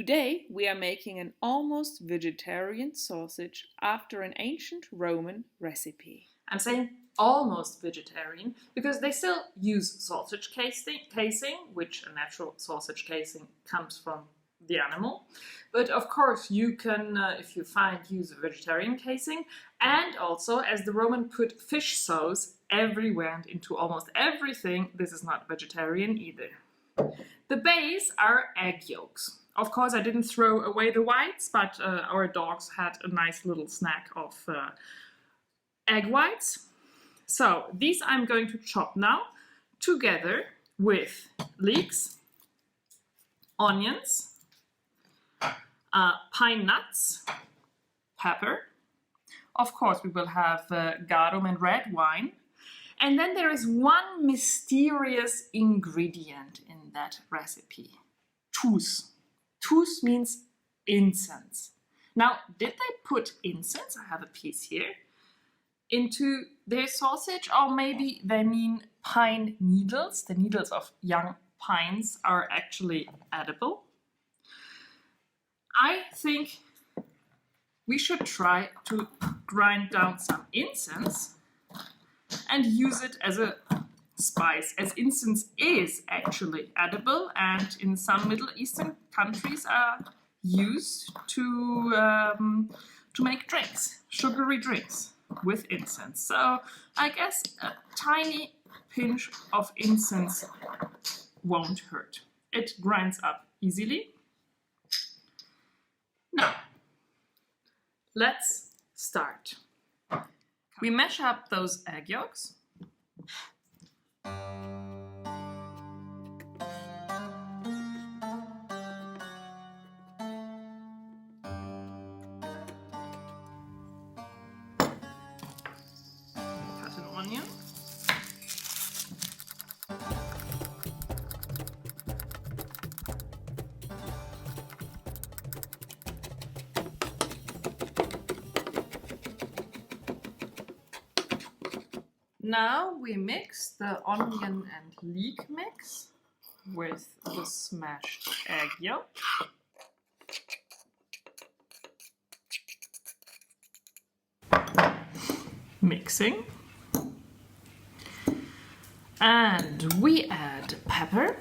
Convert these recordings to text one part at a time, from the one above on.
Today we are making an almost vegetarian sausage after an ancient Roman recipe. I'm saying almost vegetarian because they still use sausage casing, which a natural sausage casing comes from the animal. But of course you can, if you find, use a vegetarian casing. And also, as the Roman put fish sauce everywhere and into almost everything, this is not vegetarian either. The base are egg yolks. Of course, I didn't throw away the whites, but our dogs had a nice little snack of egg whites. So these I'm going to chop now together with leeks, onions, pine nuts, pepper. Of course, we will have garum and red wine. And then there is one mysterious ingredient in that recipe. Tus. Tus means incense. Now, did they put incense? I have a piece here. Into their sausage, or maybe they mean pine needles. The needles of young pines are actually edible. I think we should try to grind down some incense and use it as a spice, as incense is actually edible and in some Middle Eastern countries are used to make drinks, sugary drinks with incense. So I guess a tiny pinch of incense won't hurt. It grinds up easily. Now, let's start. We mash up those egg yolks. Cut an onion. Now we mix the onion and leek mix with the smashed egg yolk. Mixing. And we add pepper.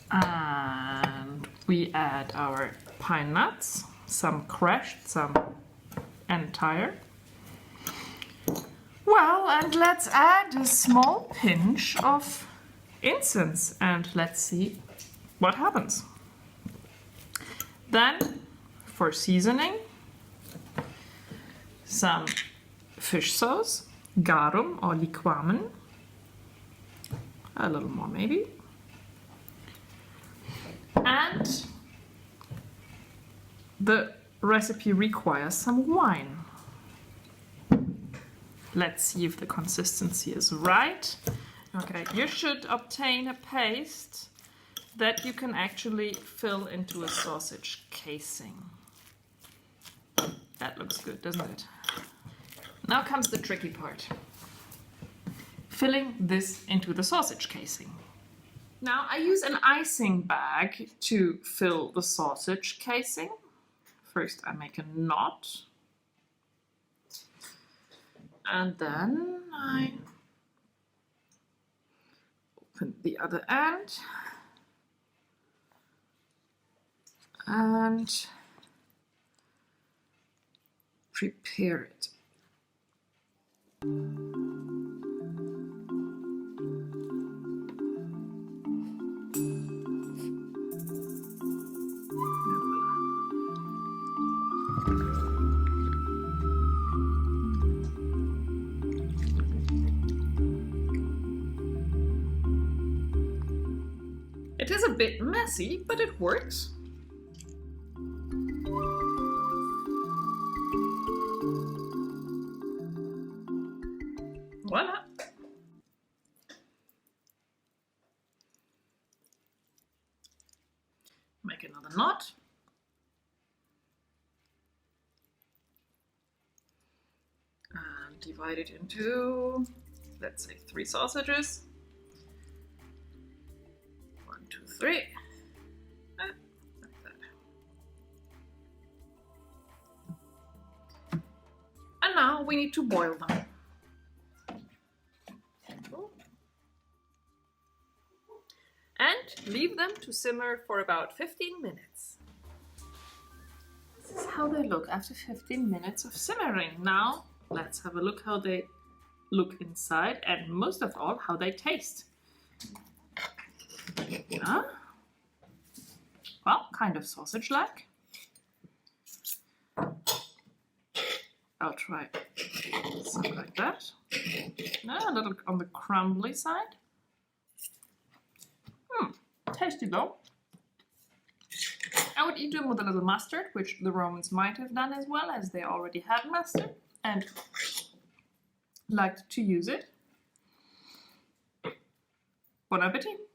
And we add our pine nuts, some crushed, some entire. Well, and let's add a small pinch of incense and let's see what happens. Then, for seasoning, some fish sauce, garum or liquamen, a little more maybe. And the recipe requires some wine. Let's see if the consistency is right. Okay, you should obtain a paste that you can actually fill into a sausage casing. That looks good, doesn't it? Now comes the tricky part. Filling this into the sausage casing. Now I use an icing bag to fill the sausage casing. First I make a knot. And then I open the other end. And prepare it. It is a bit messy, but it works. Voila! Make another knot. And divide it into let's say 3 sausages. 1, 2, 3. Like that. And now we need to boil them. And leave them to simmer for about 15 minutes. This is how they look after 15 minutes of simmering. Now let's have a look how they look inside, and most of all how they taste. Yeah. Well, kind of sausage-like. I'll try something like that. A little on the crumbly side. Tasty though. I would eat them with a little mustard, which the Romans might have done as well, as they already had mustard and liked to use it. Bon appetit!